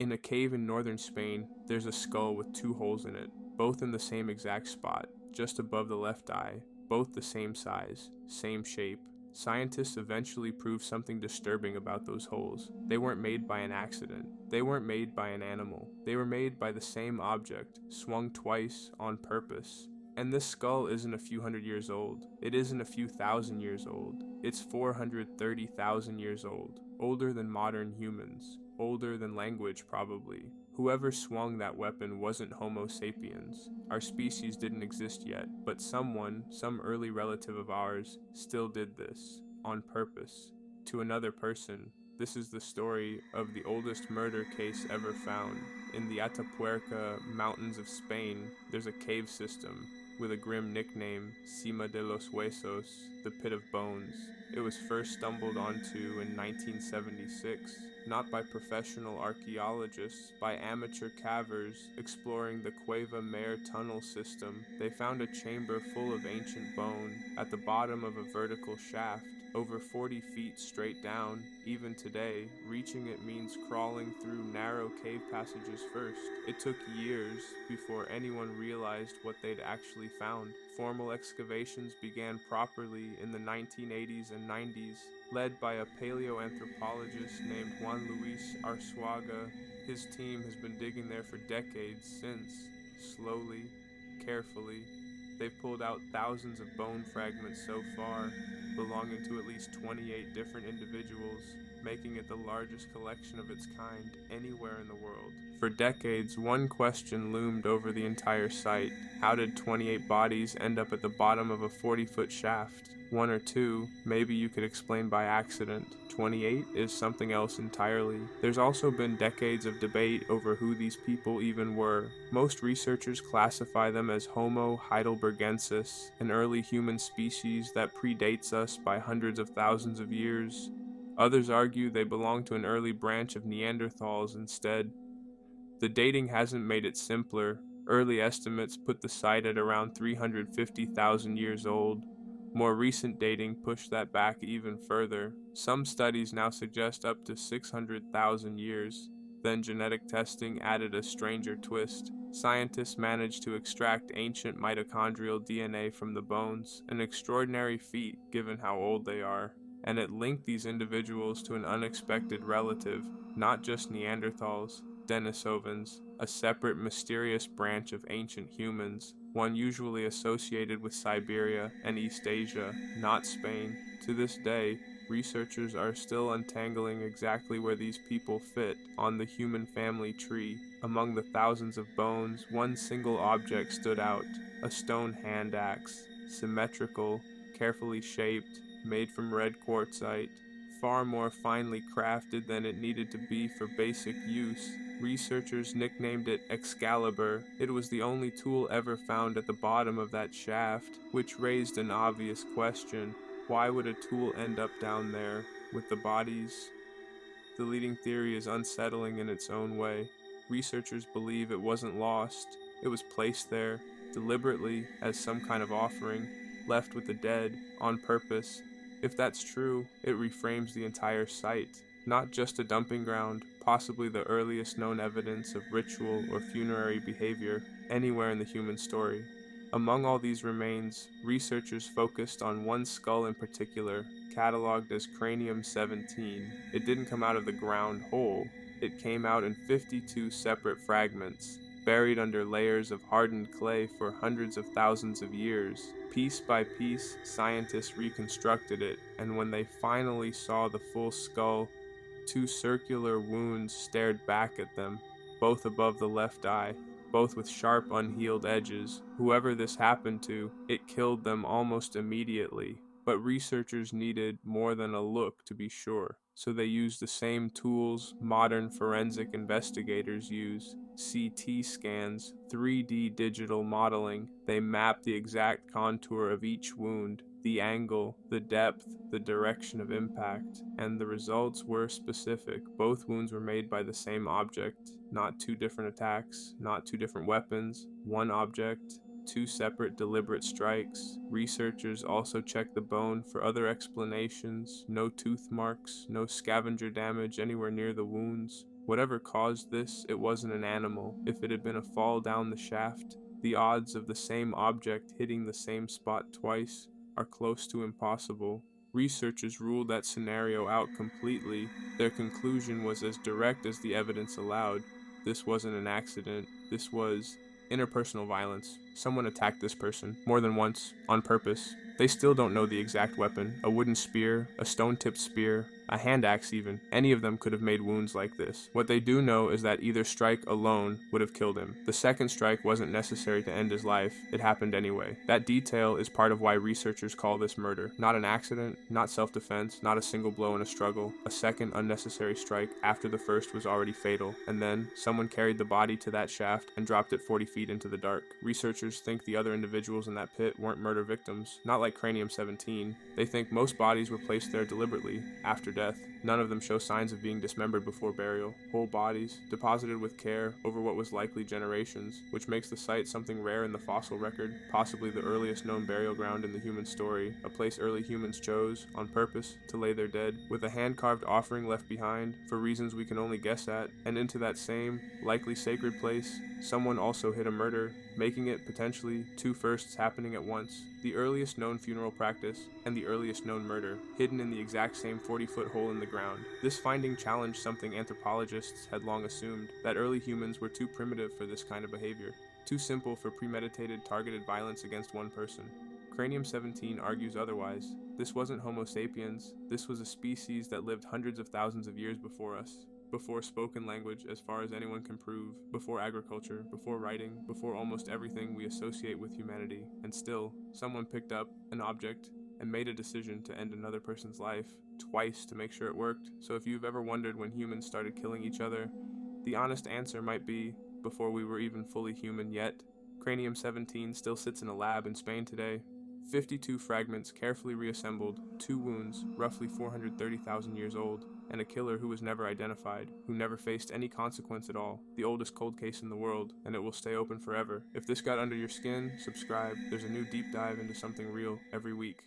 In a cave in northern Spain, there's a skull with two holes in it, both in the same exact spot, just above the left eye, both the same size, same shape. Scientists eventually proved something disturbing about those holes. They weren't made by an accident. They weren't made by an animal. They were made by the same object, swung twice on purpose. And this skull isn't a few hundred years old. It isn't a few thousand years old. It's 430,000 years old. Older than modern humans. Older than language, probably. Whoever swung that weapon wasn't Homo sapiens. Our species didn't exist yet, but someone, some early relative of ours, still did this, on purpose, to another person. This is the story of the oldest murder case ever found. In the Atapuerca mountains of Spain, there's a cave system with a grim nickname, Cima de los Huesos, the Pit of Bones. It was first stumbled onto in 1976, not by professional archaeologists, by amateur cavers exploring the Cueva Mare tunnel system. They found a chamber full of ancient bone at the bottom of a vertical shaft, over 40 feet straight down. Even today, reaching it means crawling through narrow cave passages first. It took years before anyone realized what they'd actually found. Formal excavations began properly in the 1980s and 90s, led by a paleoanthropologist named Juan Luis Arzuaga. His team has been digging there for decades since. Slowly, carefully, they've pulled out thousands of bone fragments so far, belonging to at least 28 different individuals, making it the largest collection of its kind anywhere in the world. For decades, one question loomed over the entire site. How did 28 bodies end up at the bottom of a 40-foot shaft? One or two, maybe you could explain by accident. 28 is something else entirely. There's also been decades of debate over who these people even were. Most researchers classify them as Homo heidelbergensis, an early human species that predates us by hundreds of thousands of years. Others argue they belong to an early branch of Neanderthals instead. The dating hasn't made it simpler. Early estimates put the site at around 350,000 years old. More recent dating pushed that back even further. Some studies now suggest up to 600,000 years. Then genetic testing added a stranger twist. Scientists managed to extract ancient mitochondrial DNA from the bones, an extraordinary feat given how old they are. And it linked these individuals to an unexpected relative, not just Neanderthals, Denisovans, a separate mysterious branch of ancient humans, one usually associated with Siberia and East Asia, not Spain. To this day, researchers are still untangling exactly where these people fit on the human family tree. Among the thousands of bones, one single object stood out, a stone hand axe, symmetrical, carefully shaped, made from red quartzite, far more finely crafted than it needed to be for basic use. Researchers nicknamed it Excalibur. It was the only tool ever found at the bottom of that shaft, which raised an obvious question. Why would a tool end up down there with the bodies? The leading theory is unsettling in its own way. Researchers believe it wasn't lost. It was placed there, deliberately, as some kind of offering, left with the dead, on purpose. If that's true, it reframes the entire site. Not just a dumping ground, possibly the earliest known evidence of ritual or funerary behavior anywhere in the human story. Among all these remains, researchers focused on one skull in particular, cataloged as Cranium 17. It didn't come out of the ground whole. It came out in 52 separate fragments, buried under layers of hardened clay for hundreds of thousands of years. Piece by piece, scientists reconstructed it, and when they finally saw the full skull, two circular wounds stared back at them, both above the left eye, both with sharp, unhealed edges. Whoever this happened to, it killed them almost immediately. But researchers needed more than a look to be sure, so they used the same tools modern forensic investigators use: CT scans, 3D digital modeling. They mapped the exact contour of each wound, the angle, the depth, the direction of impact, and the results were specific. Both wounds were made by the same object, not two different attacks, not two different weapons, one object, two separate deliberate strikes. Researchers also checked the bone for other explanations: no tooth marks, no scavenger damage anywhere near the wounds. Whatever caused this, it wasn't an animal. If it had been a fall down the shaft, the odds of the same object hitting the same spot twice are close to impossible. Researchers ruled that scenario out completely. Their conclusion was as direct as the evidence allowed. This wasn't an accident. This was interpersonal violence. Someone attacked this person more than once, on purpose. They still don't know the exact weapon. A wooden spear, a stone-tipped spear, a hand axe even. Any of them could have made wounds like this. What they do know is that either strike alone would have killed him. The second strike wasn't necessary to end his life. It happened anyway. That detail is part of why researchers call this murder. Not an accident, not self-defense, not a single blow in a struggle. A second unnecessary strike after the first was already fatal. And then, someone carried the body to that shaft and dropped it 40 feet into the dark. Researchers think the other individuals in that pit weren't murder victims. Not like Cranium-17. They think most bodies were placed there deliberately, after death. None of them show signs of being dismembered before burial. Whole bodies, deposited with care over what was likely generations, which makes the site something rare in the fossil record, possibly the earliest known burial ground in the human story, a place early humans chose, on purpose, to lay their dead, with a hand-carved offering left behind, for reasons we can only guess at, and into that same, likely sacred place, someone also hid a murder, making it, potentially, two firsts happening at once. The earliest known funeral practice, and the earliest known murder, hidden in the exact same 40-foot hole in the ground. This finding challenged something anthropologists had long assumed, that early humans were too primitive for this kind of behavior, too simple for premeditated, targeted violence against one person. Cranium-17 argues otherwise. This wasn't Homo sapiens, this was a species that lived hundreds of thousands of years before us. Before spoken language, as far as anyone can prove, before agriculture, before writing, before almost everything we associate with humanity, and still, someone picked up an object and made a decision to end another person's life, twice to make sure it worked. So if you've ever wondered when humans started killing each other, the honest answer might be, before we were even fully human yet. Cranium-17 still sits in a lab in Spain today. 52 fragments carefully reassembled, 2 wounds, roughly 430,000 years old, and a killer who was never identified, who never faced any consequence at all. The oldest cold case in the world, and it will stay open forever. If this got under your skin, subscribe. There's a new deep dive into something real every week.